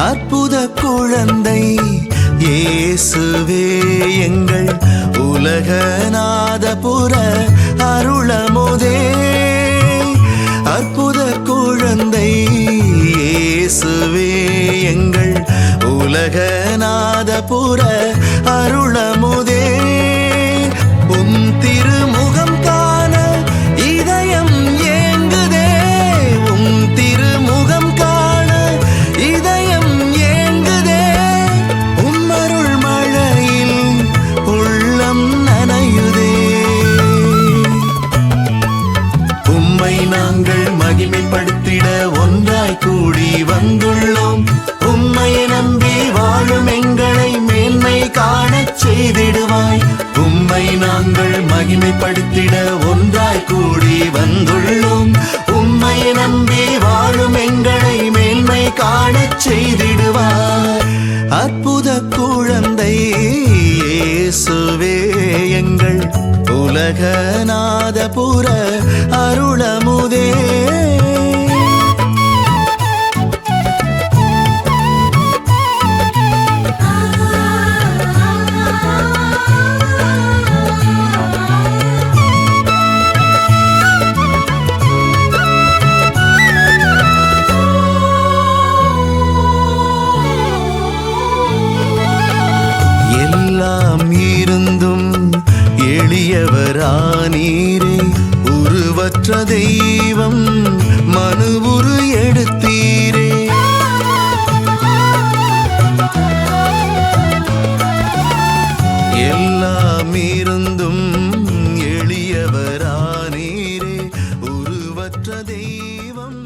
அற்புத குழந்தை இயேசுவே எங்கள் உலகநாதபுர அருளமுதே. அற்புத குழந்தை இயேசுவே எங்கள் உலகநாதபுர அருளமுதே. உம் திருமுகம் காண இதயம் ஏங்குதே. உம் திருமுகம் காண இதயம் ஏங்குதே. உம்மருள் மழையில் உள்ளம் நனையுதே. உம்மை நாங்கள் மகிமைப்படுத்திட ஒன்றாய் கூடி வந்துள்ளோம். உம்மை நம்பி வாழும் எங்களை மேன்மை காணச் செய்திடுவாய். உம்மை நாங்கள் மகிமைப்படுத்திட ஒன்றாய் கூடி வந்துள்ளோம். உம்மை நம்பி வாழும் எங்களை மேன்மை காணச் செய்திடுவாய். அற்புத குழந்தை இயேசுவே எங்கள் உலகநாதபுர அருளமுதே. எல்லாம் இருந்தும் எளியவரானீரே. உருவற்ற தெய்வம் மனுவுரு எடுத்தீரே. எல்லாம் இருந்தும் எளியவரானீரே. உருவற்ற தெய்வம்